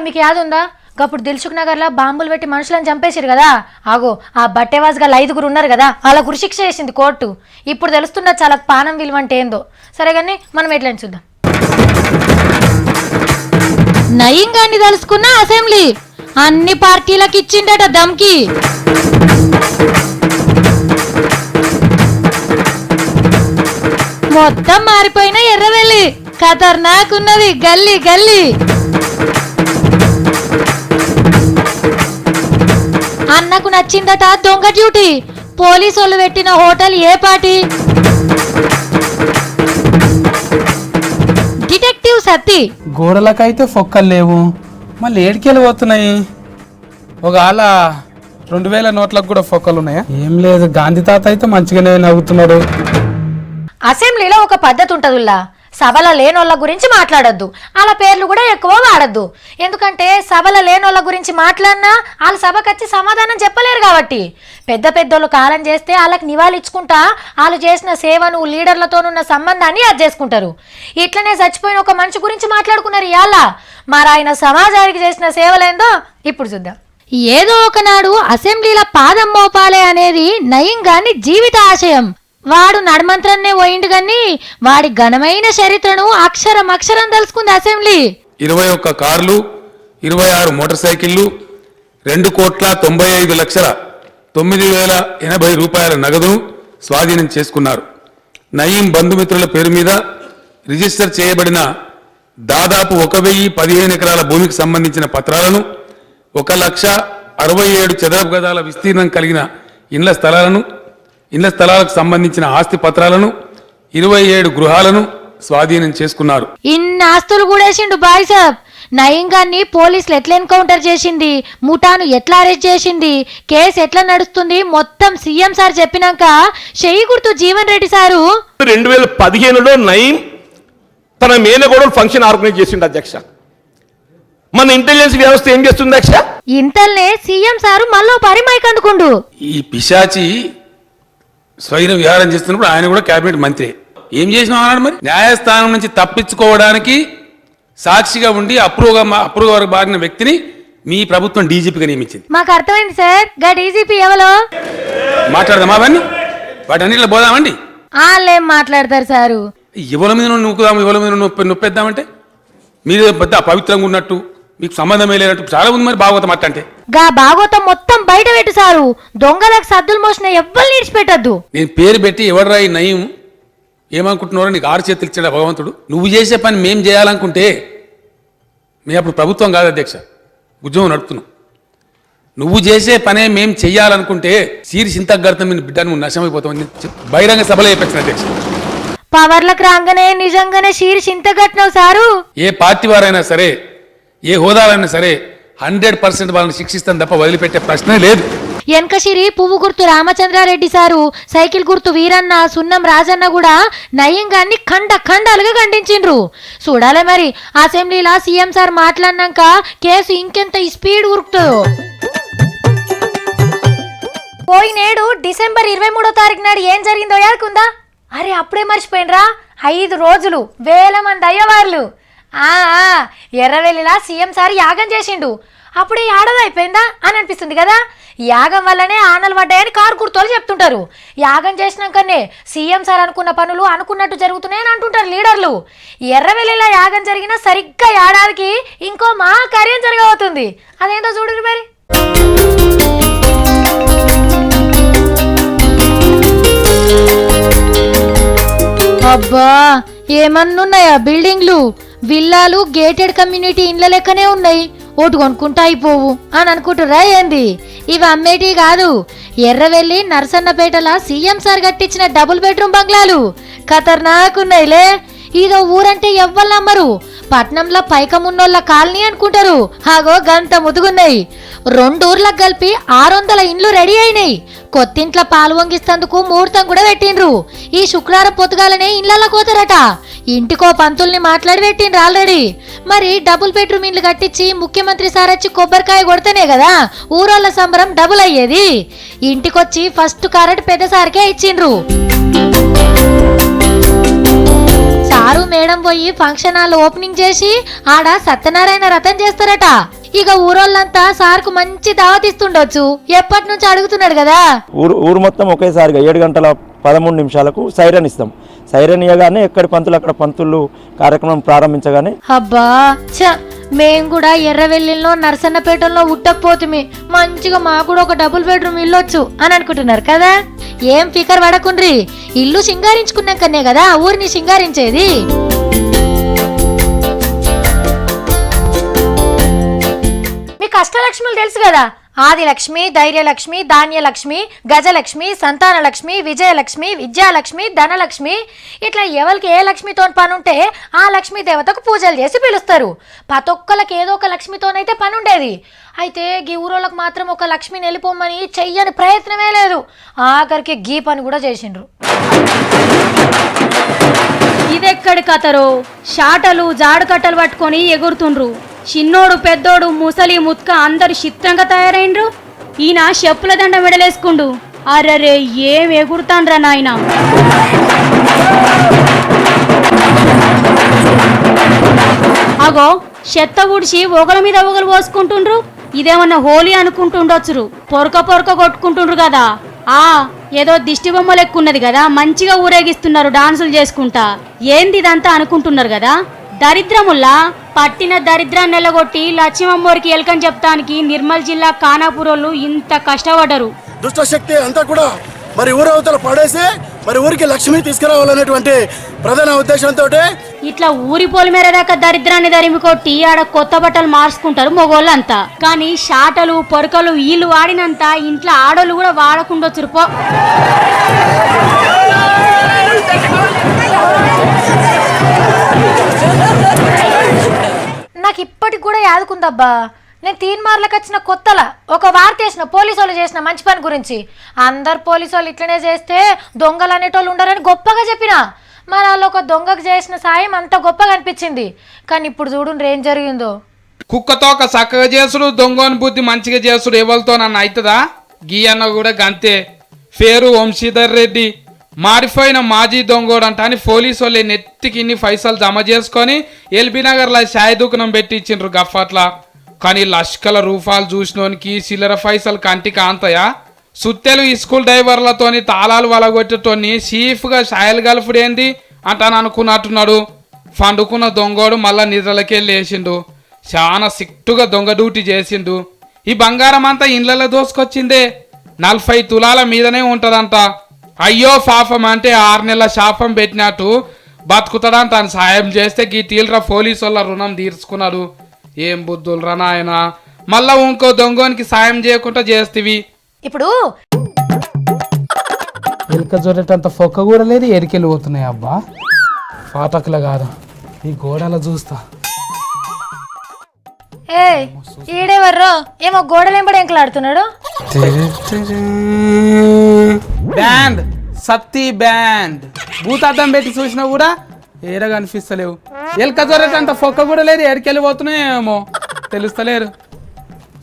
మీకు యాదుందా గప్పుడు దిల్సుఖ్ నగర్ లో బాంబులు పెట్టి మనుషులను చంపేసారు కదా ఆగో ఆ బట్టేవాజ్గా 5 ఉన్నారు కదా అలా గురిశిక్ష చేసింది కోర్టు ఇప్పుడు తెలుస్తున్న చాలా పానం విలువ అంటే ఏందో సరే కానీ మనం ఎట్లని చూద్దాం నయీం గాన్ని తెలుసుకున్న అసెంబ్లీ అన్ని పార్టీలకు ఇచ్చిండట దమ్కి మొత్తం మారిపోయిన ఎర్రవెల్లి ఖతర్నాక్ ఉన్నది గల్లీ గల్లీ అన్నకు నచ్చిందట దొంగ డ్యూటీ పోలీసు వాళ్ళు పెట్టిన హోటల్ ఏ పార్టీ డిటెక్టివ్ సత్తి గోడలకైతే ఫొక్కలు లేవు మళ్ళీ ఏడికెళ్ళి పోతున్నాయి ఒకవేళ 2000 నోట్లకు కూడా ఫొక్కలు ఉన్నాయా ఏం లేదు గాంధీ తాత అయితే మంచిగానే నవ్వుతున్నాడు అసెంబ్లీలో ఒక పద్ధతి ఉంటదుల్లా సభల లేనోళ్ళ గురించి మాట్లాడొద్దు వాళ్ళ పేర్లు కూడా ఎక్కువ వాడద్దు ఎందుకంటే సభల లేనోళ్ళ గురించి మాట్లాడినా వాళ్ళ సభకు వచ్చి సమాధానం చెప్పలేరు కాబట్టి పెద్ద పెద్దోళ్ళు కాలం చేస్తే వాళ్ళకి నివాళించుకుంటా వాళ్ళు చేసిన సేవను లీడర్లతోనున్న సంబంధాన్ని యాద్ చేసుకుంటారు ఇట్లనే చచ్చిపోయిన ఒక మనిషి గురించి మాట్లాడుకున్నారు ఇవాళ మరి ఆయన సమాజానికి చేసిన సేవలేందో ఇప్పుడు చూద్దాం ఏదో ఒకనాడు అసెంబ్లీల పాదం మోపాలే అనేది నయీం గాని జీవిత ఆశయం వాడు నడమంత్రన్నే పోయిండు గాని వాడి ఘనమైన చరిత్రను అక్షరం అక్షరం తెలుసుకుంది అసెంబ్లీ 21 కార్లు 26 మోటార్ సైకిళ్లు 2,95,09,080 రూపాయల నగదును స్వాధీనం చేసుకున్నారు. నయీం బంధుమిత్రుల పేరు మీద రిజిస్టర్ చేయబడిన దాదాపు 1,015 ఎకరాల భూమికి సంబంధించిన పత్రాలను 1,67 చదరపు గజాల విస్తీర్ణం కలిగిన ఇళ్ల స్థలాలకు సంబంధించిన ఆస్తి పత్రాలను 27 గృహాలను స్వాధీనం చేసుకున్నారు. ఇన్ని ఆస్తులు కూడేసిండు బాయ్ సాబ్. నయీం గాన్ని పోలీసులు ఎట్లా ఎన్కౌంటర్ చేసింది, ముఠాను ఎట్లా అరెస్ట్ చేసింది, కేసు ఎట్లా నడుస్తుంది మొత్తం సీఎం సార్ చెప్పినాక చెయ్యి గుర్తు జీవన్ రెడ్డి సారు 2015లో నయీం తన మేనగోడలు ఫంక్షన్ ఆర్గనైజ్ చేసిండు అధ్యక్ష. మన ఇంటెలిజెన్స్ వ్యవస్థ ఏం చేస్తుంది అధ్యక్ష? ఇంతల్నే సీఎం సారు మళ్ళీ పరిమైక్ అందుకుండు. ఈ పిశాచి స్వైర విహారం చేస్తున్నప్పుడు ఆయన కూడా కేబినెట్ మంత్రి ఏం చేసినా అన్నాడు. మరి న్యాయస్థానం నుంచి తప్పించుకోవడానికి సాక్షిగా ఉండి అప్రూవర్ బారిన వ్యక్తిని మీ ప్రభుత్వం డీజీపీగా నియమించింది. మాకు అర్థమైంది సార్. గా డీజీపీ ఎవరో మాట్లాడదామా అవన్నీ వాటన్నిటిలో పోదామండి. వాళ్ళేం మాట్లాడతారు సారు? ఎవరి మీద నూకుదాం, ఎవరి మీద నొప్పేద్దామంటే మీరు పెద్ద అపవిత్రంగా ఉన్నట్టు, మీకు సంబంధమే లేనట్టు చాలా ఉంది. మరి భాగవతం అట్టంటే గా భాగవతం మొత్తం బయట పెట్టు సారు. దొంగలకు సద్దులు మోసిన ఎవ్వరు నిడిచిపెట్టద్దు. నేను పేరు పెట్టి ఎవడరా ఈ నయీం ఏమనుకుంటున్నారో నీకు 6 చేతులు ఇచ్చాడు భగవంతుడు. నువ్వు చేసే పని మేం చేయాలనుకుంటే మేము అప్పుడు ప్రభుత్వం కాదు అధ్యక్ష, ఉద్యమం నడుపుతున్నాం. నువ్వు చేసే పనే మేం చెయ్యాలనుకుంటే సీరి సింతగర్థం మీద బిడ్డ నువ్వు నశమైపోతావు. బహిరంగ సభలో చెప్పేసిన అధ్యక్ష. పవర్లకు రాగానే నిజంగానే షీర్ చింతగట్టినావు సారు. ఏ పార్టీ వారైనా సరే, ఏ హోదాలైనా సరే 100% వాళ్ళని శిక్షిస్తాను తప్ప వదిలిపెట్టే ప్రశ్నే లేదు. ఎన్కశిరి పువ్వు గుర్తు రామచంద్రారెడ్డి సారు, సైకిల్ గుర్తు వీరన్న, సున్నం రాజన్న కూడా నయీం గాన్ని ఖండాలుగా ఖండించిండ్రు. చూడాలే మరి అసెంబ్లీలో సీఎం సార్ మాట్లాడినాక కేసు ఇంకెంత స్పీడ్ ఉరుకుతుందో. పోయినేడు డిసెంబర్ 23వ తారీఖు నాడు ఏం జరిగిందో యాదుకుందా? అరే అప్పుడే మర్చిపోయినరా, 5 రోజులు 1000 మంది అయ్యవార్లు. ఎర్రవెల్లిలా సీఎం సార్ యాగం చేసిండు. అప్పుడే ఏడాది అయిపోయిందా అని అనిపిస్తుంది కదా. యాగం వల్లనే ఆనలు పడ్డాయని కారు గుర్తోలు చెప్తుంటారు. యాగం చేసినాకనే సీఎం సార్ అనుకున్న పనులు అనుకున్నట్టు జరుగుతున్నాయని అంటుంటారు లీడర్లు. ఎర్రవెల్లిలా యాగం జరిగిన సరిగ్గా ఏడాదికి ఇంకో మహా కార్యం జరగబోతుంది. అదేంటో చూడరు మరి. అబ్బా ఏమన్నున్నాయా బిల్డింగ్లు, విల్లాలు, గేటెడ్ కమ్యూనిటీ ఇండ్ల లెక్కనే ఉన్నాయి. ఓటు కొనుక్కుంటా అయిపోవు అని అనుకుంటురా ఏంది? ఇవి అమ్మేటి కాదు. ఎర్రవెల్లి నరసన్నపేటల సీఎం సార్ కట్టించిన డబుల్ బెడ్రూమ్ బంగ్లాలు ఖతర్నాకున్నాయిలే. ఇదో ఊరంటే ఎవ్వరు నమ్మరు. పట్నంలో పైకమున్నోళ్ళ కాలనీ అనుకుంటారు. హాగో గంత ముదుగున్నాయి. 2 ఊర్లకు కలిపి 600 ఇండ్లు రెడీ అయినాయి. కొత్తింట్ల పాలు వంగిస్తందుకు ముహూర్తం కూడా పెట్టిండ్రు. ఈ శుక్రవారం పొద్దుగాలనే ఇండ్లలో కోతారట. ఇంటికో పంతుల్ని మాట్లాడి పెట్టిండ్రు ఆల్రెడీ. మరి డబుల్ బెడ్రూమ్ ఇండ్లు కట్టించి ముఖ్యమంత్రి సార్ వచ్చి కొబ్బరికాయ కొడితేనే కదా ఊరోళ్ళ సంబరం డబుల్ అయ్యేది. ఇంటికొచ్చి ఫస్ట్ కారట్ పెద్ద సార్కే ఇచ్చిండ్రు. సారు మేడం పోయి ఫంక్షన్ హాల్ ఓపెనింగ్ చేసి ఆడ సత్యనారాయణ రథం చేస్తారట. ఇక ఊరోళ్ళంతా సార్కు మంచి దావతిస్తుండొచ్చు. ఎప్పటి నుంచి అడుగుతున్నాడు కదా. ఊరు మొత్తం ఒకేసారిగా 7:13 సైరన్ ఇస్తాం. సైరన్ ఇవ్వగానే ఎక్కడి పంతులు అక్కడ పంతులు కార్యక్రమం ప్రారంభించగానే అబ్బా మేం కూడా ఎర్రవెల్లిలో నరసన్నపేటలో ఉట్టకపోతుమి, మంచిగా మాకు కూడా ఒక డబుల్ బెడ్రూమ్ ఇల్లు వచ్చు అని అనుకుంటున్నారు కదా. ఏం ఫికర్ పడకుండ్రి, ఇల్లు సింగారించుకున్నాకనే కదా ఊరిని సింగారించేది. మీకు అష్టలక్ష్ములు తెలుసు కదా, ఆదిలక్ష్మి, ధైర్యలక్ష్మి, ధాన్యలక్ష్మి, గజలక్ష్మి, సంతానలక్ష్మి, విజయలక్ష్మి, విద్యాలక్ష్మి, ధనలక్ష్మి, ఇట్లా ఎవరికి ఏ లక్ష్మితో పని ఉంటే ఆ లక్ష్మీ దేవతకు పూజలు చేసి పిలుస్తారు. ప్రతొక్కరికి ఏదో ఒక లక్ష్మితోనైతే పని ఉండేది. అయితే గీ ఊరోళ్ళకి మాత్రం ఒక లక్ష్మిని వెళ్ళిపోమని చెయ్యని ప్రయత్నమే లేదు. ఆఖరికి గీ పని కూడా చేసిండ్రు. ఇదెక్కడి కథరో, షాటలు జాడకట్టలు పట్టుకొని ఎగురుతుండ్రు. చిన్నోడు పెద్దోడు ముసలి ముత్క అందరు చిత్రంగా తయారైండ్రు. ఈయన చెప్పుల దండ మెడలేసుకుండు. అర్రరే ఏం ఎగురుతాండ్రా నాయన. అగో చెత్త ఊడ్చి ఒకల మీద ఒకరు పోసుకుంటుండ్రు. ఇదేమన్నా హోలీ అనుకుంటుండొచ్చురు. పొరక కొట్టుకుంటుండ్రు కదా. ఏదో దిష్టి బొమ్మ లెక్కున్నది కదా, మంచిగా ఊరేగిస్తున్నారు డాన్సులు చేసుకుంటా. ఏంది ఇదంతా అనుకుంటున్నారు కదా. దరిద్రముల్లా పట్టిన దరిద్రాన్ని నెలగొట్టి లక్ష్మమ్మోరికి ఎలకని చెప్తానికి నిర్మల్ జిల్లా ఖానాపూరోళ్ళు ఇంత కష్టపడ్డరు. దుష్టశక్తి అంతా కూడా మరి ఊరవతల పడేసి మరి ఊరికి లక్ష్మి తీసుకురావాలనేటువంటి ప్రధాన ఉద్దేశంతో ఇట్లా ఊరి పొలిమేర దాకా దరిద్రాన్ని దరిమి కొట్టి ఆడ కొత్త బట్టలు మార్చుకుంటారు మొగోళ్ళంతా. కానీ షాటలు పొరకలు వీళ్ళు వాడినంత ఇంట్లో ఆడోళ్ళు కూడా వాడకుండొచ్చురు పో. నాకు ఇప్పటికి కూడా యాదుకుందబ్బా. నేను తీన్మార్లకు వచ్చిన కొత్తలా ఒక వార్త వేసిన పోలీసు వాళ్ళు చేసిన మంచి పని గురించి. అందరు పోలీసు వాళ్ళు ఇట్లనే చేస్తే దొంగలు అనేటోళ్ళు ఉండరని గొప్పగా చెప్పిన. మరి వాళ్ళు ఒక దొంగకు చేసిన సాయం అంత గొప్పగా అనిపించింది. కానీ ఇప్పుడు చూడు ఏం జరిగిందో. కుక్కతో ఒక చక్కగా చేసుడు, దొంగని బుద్ధి మంచిగా చేసుడు ఎవరితో నన్ను అవుతుందా? గీ అన్న కూడా గంతే. పేరు వంశీధర్ రెడ్డి, మారిపోయిన మాజీ దొంగోడు అంట అని పోలీసు వాళ్ళు నెత్తికి ఇన్ని పైసలు జమ చేసుకొని ఎల్బీ నగర్లో షాయి దుకాణం పెట్టి ఇచ్చిండ్రు గఫట్లా. కానీ లష్కల రూపాయలు చూసినోనికి చిల్లర పైసలు కంటికి ఆంతయా? సుత్తెలు ఈ స్కూల్ డ్రైవర్లతోని తాళాలు వలగొట్టేతోని చీఫ్గా షాయలు గలుపుడేంది అంటాను అనుకున్నట్టున్నాడు. పండుకున్న దొంగోడు మళ్ళా నిద్రలకెళ్ళి వేసిండు. చాలా సిట్టుగా దొంగ డ్యూటీ చేసిండు. ఈ బంగారం అంతా ఇండ్లలో దోసుకొచ్చిందే. 40 తులాల మీదనే ఉంటదంట. అయ్యో పాపం అంటే 6 నెలల శాపం పెట్టినట్టు బతుకుతాడని తను సాయం చేస్తే గీ తీల్రా పోలీసు వాళ్ళ రుణం తీర్చుకున్నాడు. ఏం బుద్ధులరా నాయన, మళ్ళా ఇంకో దొంగోనికి సాయం చేయకుండా చేస్తేవి. ఇప్పుడు ఎలుక జొరేటంత ఫొక్క కూడా లేదు, ఎరికెళ్ళి పోతున్నాయి అబ్బా. పాటకుల కాదు, ఈ గోడల చూస్తా. ఈడెవర్రో ఏమో గోడలేంబడి ఎంకలాడుతున్నాడు. బ్యాండ్ సత్తి బ్యాండ్ భూతార్థం పెట్టి చూసినా కూడా ఏరగా అనిపిస్తలేవు. ఎలుక జొరేటంత ఫొక్క కూడా లేదు, ఎరికెళ్ళి పోతున్నాయేమో తెలుస్తలేరు.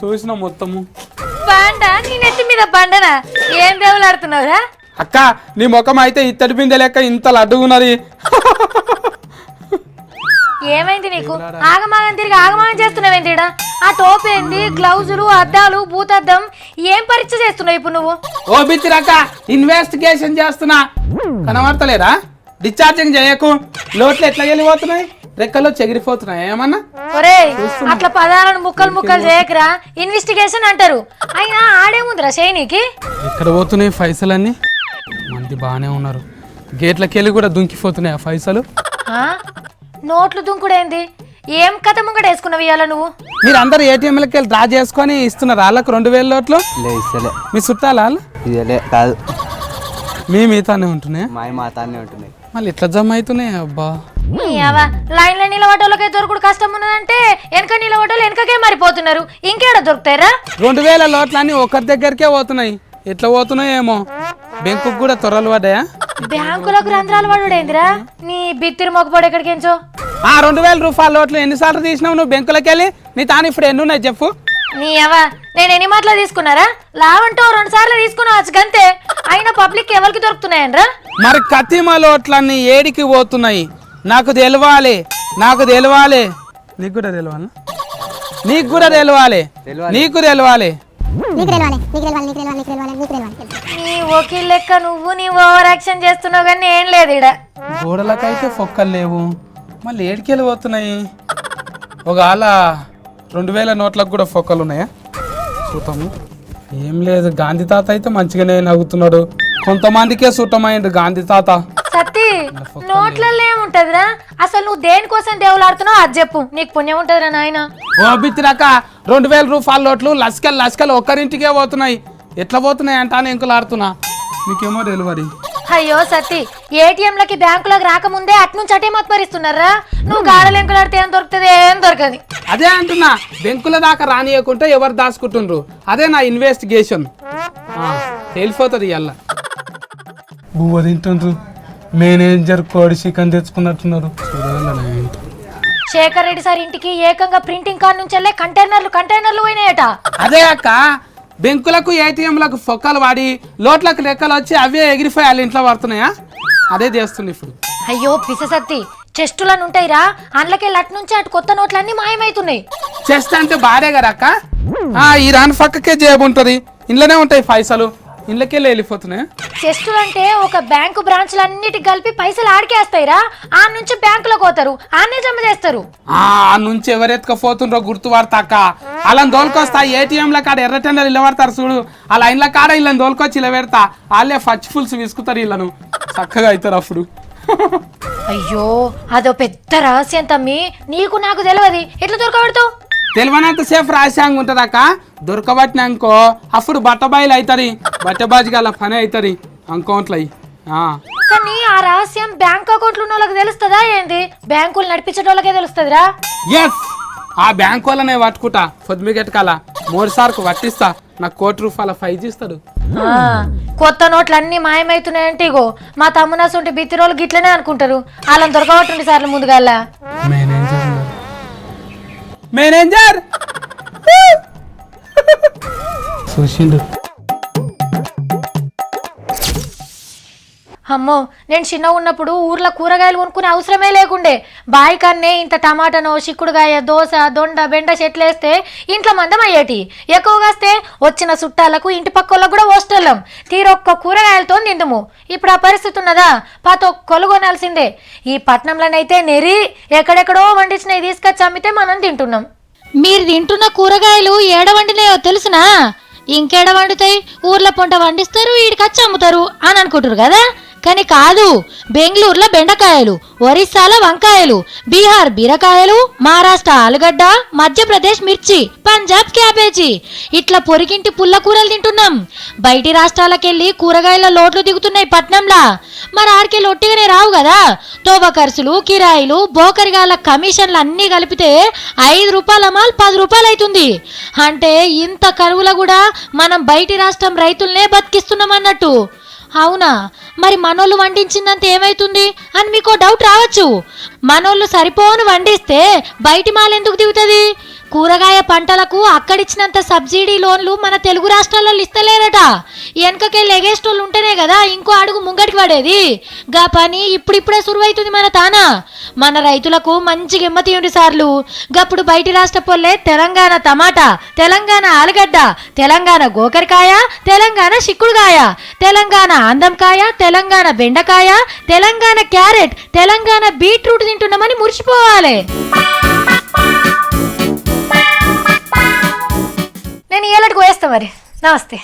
చూసిన మొత్తము బండా నీ నెత్తి మీద బండనా? ఏం దేవులాడుతున్నావురా? అక్క నీ ముఖం అయితే ఇత్తడి బిందె లెక్క ఇంత లడ్డుగున్నది. ఏమైంది నీకు? ఆగమాగం తిరిగి ఆగమాగం చేస్తున్నావేంటి? ఆ టోపేంది, గ్లౌజులు, అద్దాలు, భూతద్దం ఏం పరీక్ష చేస్తున్నావు ఇప్పుడు నువ్వు? ఓ బిత్తిరక్క ఇన్వెస్టిగేషన్ చేస్తున్నా. కనబడతలేదా? డిశ్చార్జింగ్ చేయకు. లోట్లు ఎట్లా వెళ్ళిపోతున్నాయి, రెక్కల్లో చెగిరిపోతున్నాయి ఏమన్నా? ఒరేయ్ అట్లా పదాలను ముక్కలు చేయకరా. ఇన్వెస్టిగేషన్ అంటారు. అయినా ఆడేముందిరా చేయనీకి? ఎక్కడ పోతున్నాయి పైసలన్నీ? మంది బాగానే ఉన్నారు. గేట్లకెళ్ళి కూడా దుంకిపోతున్నాయి ఆ పైసలు. నోట్లు దుంకుడేంది? ఏం కథ ముంగడ వేసుకున్నావు ఇవాళ నువ్వు? మీరు అందరు ఏటీఎంలకి వెళ్ళి డ్రా చేసుకొని ఇస్తున్నారు. వాళ్ళకి 2000 నోట్లు. మీ చుట్టాలా? కాదు, మీతానే ఉంటున్నాయి. మాతానే ఉంటున్నాయి. మళ్ళీ ఇట్లా జమ అవుతున్నాయి అబ్బా. లైన్లో నిలబడ్డోళ్ళకే దొరుకుడు కష్టం ఉన్నదంటే వెనక నిలబడ్డోళ్ళు వెనకకే మారిపోతున్నారు. ఇంకేడ దొరుకుతారా? 2000 నోట్లన్నీ ఒకరి దగ్గరికే పోతున్నాయి. ఎట్లా పోతున్నాయి ఏమో. బ్యాంకు కూడా త్వరలు పడ్డాయా? బ్యాంకులకు రంధ్రాలు పడుడేందిరా నీ బిత్తిరి మొక్కపడి ఎక్కడికించో. 2000 రూపాయల నోట్లు ఎన్నిసార్లు తీసినావు నువ్వు బ్యాంకులకి వెళ్ళి? నీ తాను ఇప్పుడు ఎన్ని ఉన్నాయి చెప్పు. నీ అవ్వ నేను ఎన్ని మాటలు తీసుకున్నారా? లావంటో 2 సార్లు తీసుకున్నావచ్చు గంతే. అయినా పబ్లిక్ ఎవరికి దొరుకుతున్నాయనరా? మరి కతిమ నోట్లన్నీ ఏడికి పోతున్నాయి? నాకు తెలవాలి నాకు తెలవాలి నీకు కూడా తెలవాలి నీకు కూడా తెలవాలి నీకు తెలవాలి నీ వకీల్ లెక్క నువ్వు నీ ఓవర్ యాక్షన్ చేస్తున్నావు కానీ ఏం లేదు ఇడ. గోడలకైతే ఫొక్కలు లేవు మళ్ళీ ఏడికెళ్ళి పోతున్నాయి ఒకవేళ 2000 నోట్లకు కూడా ఫొక్కలు ఉన్నాయా చూద్దాము ఏం లేదు గాంధీ తాత అయితే మంచిగానే నవ్వుతున్నాడు కొంతమందికే సుట్టమైండు గాంధీ తాత సత్తి నోట్లలో ఏముంటదిరా అసలు నువ్వు దేనికోసం దేవులాడుతున్నావు అది చెప్పు నీకు పుణ్యం ఉంటదిరా నాయన. ఓ బిత్తిరాక 2000 రూపాయల నోట్లు లస్కలు ఒక్కరింటికే పోతున్నాయి ఎట్లా పోతున్నాయి అంటాను ఎంకులాడుతున్నా నీకేమో డెలివరీ. అయ్యో సత్తి ఏటీఎంలకి బ్యాంకులకు రాకముందే అట్నుంచి అటే మత్మరిస్తున్నారా నువ్వు గాడలు ఎంకులాడితే ఏం దొరుకుతుంది ఏం దొరకది. అదే అంటున్నా బెంకుల దాకా రానియకుంటే ఎవరు దాచుకుంటుండ్రు అదే నా ఇన్వెస్టిగేషన్ తెలిసిపోతుంది ఇవాళ. బువ్వ తింటుండ్రు మేనేజర్ కోడి చికెన్ తెచ్చుకున్నట్టున్నారు. శేఖర్ రెడ్డి సార్ ఇంటికి ఏకంగా ప్రింటింగ్ కార్డ్ నుంచి కంటైనర్లు పోయినాయట. అదే అక్క బెంకులకు ఏటీఎంలకు ఫొక్కలు వాడి లోట్లకు లెక్కలు వచ్చి అవే ఎగిరిపోయి వాళ్ళ ఇంట్లో పడుతున్నాయా అదే చేస్తుంది ఇప్పుడు. అయ్యో పిససత్తి చెస్టులను ఉంటాయిరా అందులోకి అటు నుంచి అటు కొత్త నోట్లన్నీ మాయమైతున్నాయి. చెస్ట్ అంటే బాడే కదా అక్క ఈ రాని పక్కకే జేబు ఉంటది ఇంట్లోనే ఉంటాయి పైసలు ఇంట్లోకెళ్ళి వెళ్ళిపోతున్నాయి. చెస్టులు అంటే ఒక బ్యాంకు బ్రాంచ్లన్నిటికి కలిపి పైసలు ఆడికేస్తాయిరా ఆ నుంచి బ్యాంకులోకి పోతారు ఆనే జమ చేస్తారు. ఆ నుంచి ఎవరెత్తుకపోతుండ్రో గుర్తు పడతాక అలా దోలుకొస్తా ఏటీఎంల కాడ ఎర్ర టెండర్ ఇలా పడతారు చూడు ఆ లైన్ల కాడ వీళ్ళని దోలుకొచ్చి ఇలా పెడతా వాళ్ళే ఫచ్ ఫుల్స్ విసుకుతారు వీళ్ళను చక్కగా అవుతారు అప్పుడు. అయ్యో అదో పెద్ద రహస్యం తమ్మి నీకు నాకు తెలియదు ఎట్లా దొరకబెడతావు. తెలియనంత సేపు రాశాంగా ఉంటదక్క దొరకబట్టినాకో అప్పుడు బట్టబాయిలు అవుతారు బట్టబాజీ గల పని అవుతారు అకౌంట్లు అయ్యి. కానీ ఆ రహస్యం బ్యాంక్ అకౌంట్లు ఉన్న వాళ్ళకి తెలుస్తుందా ఏంది బ్యాంకులు నడిపించే వాళ్ళకే తెలుస్తుందిరా. ఎస్ ఆ బ్యాంక్ వాళ్ళనే పట్టుకుంటా పొద్దుమిగట్ కాల 3 సార్కు పట్టిస్తా నాకు ₹1 ఫైజ్ ఇస్తాడు. కొత్త నోట్లు అన్ని మాయమైతున్నాయంటే ఇగో మా తమ్మునసుంటి బిత్తిరోళ్ళు గిట్లనే అనుకుంటారు వాళ్ళని దొరకబట్టుండి సార్లు ముందుగాల. మేనేజర్ చూసిండు. అమ్మో నేను చిన్న ఉన్నప్పుడు ఊర్లో కూరగాయలు కొనుక్కునే అవసరమే లేకుండే బాయి కన్నే ఇంత టమాటానో చిక్కుడుగాయ దోస దొండ బెండ చెట్లు వేస్తే ఇంట్లో మందం అయ్యేటి ఎక్కువగా వస్తే వచ్చిన చుట్టాలకు ఇంటి పక్కలకు కూడా పోస్టోళ్ళం తీరొక్క కూరగాయలతో నిందుము. ఇప్పుడు ఆ పరిస్థితి ఉన్నదా పాత కొనుగోనాల్సిందే. ఈ పట్నంలోనైతే నెరి ఎక్కడెక్కడో వండించినవి తీసుకొచ్చి అమ్మితే మనం తింటున్నాం. మీరు తింటున్న కూరగాయలు ఏడ వండినాయో తెలుసునా ఇంకేడ వండుతాయి ఊర్ల పొంట వండిస్తారు ఈడికొచ్చి అమ్ముతారు అని అనుకుంటారు కదా కానీ కాదు. బెంగళూరులో బెండకాయలు ఒరిస్సాలో వంకాయలు బీహార్ బీరకాయలు మహారాష్ట్ర ఆలుగడ్డ మధ్యప్రదేశ్ మిర్చి పంజాబ్ క్యాబేజీ ఇట్లా పొరిగింటి పుల్ల కూరలు తింటున్నాం. బయటి రాష్ట్రాలకెళ్ళి కూరగాయల లోట్లు దిగుతున్నాయి పట్నంలా. మరి ఆడికెళ్ళి ఒట్టిగానే రావు కదా తోవ ఖర్చులు కిరాయిలు బోకరిగాల కమిషన్లు అన్నీ కలిపితే ₹5 మాల్ ₹10 అవుతుంది. అంటే ఇంత కరువులో కూడా మనం బయటి రాష్ట్రం రైతులనే బతికిస్తున్నాం అన్నట్టు. అవునా మరి మనోళ్ళు వండించిందంత ఏమైతుంది అని మీకు డౌట్ రావచ్చు. మనోళ్ళు సరిపోను వండిస్తే బయటి మాల్ ఎందుకు దిగుతుంది. కూరగాయ పంటలకు అక్కడిచ్చినంత సబ్సిడీ లోన్లు మన తెలుగు రాష్ట్రాలలో ఇస్తలేరట. వెనకకెళ్ళి ఎగేస్టోళ్ళు ఉంటేనే కదా ఇంకో అడుగు ముంగటికి పడేది. గా పని ఇప్పుడిప్పుడే సురువైతుంది మన తానా. మన రైతులకు మంచి గెమ్మతీయుండి సార్లు. గప్పుడు బయటి రాష్ట్ర పొల్లే తెలంగాణ టమాటా తెలంగాణ ఆలుగడ్డ తెలంగాణ గోకరికాయ తెలంగాణ చిక్కుడుకాయ తెలంగాణ ఆందంకాయ తెలంగాణ బెండకాయ తెలంగాణ క్యారెట్ తెలంగాణ బీట్రూట్ తింటున్నామని మురిసిపోవాలి. నేను ఏలటికి వేస్తా మరి. నమస్తే.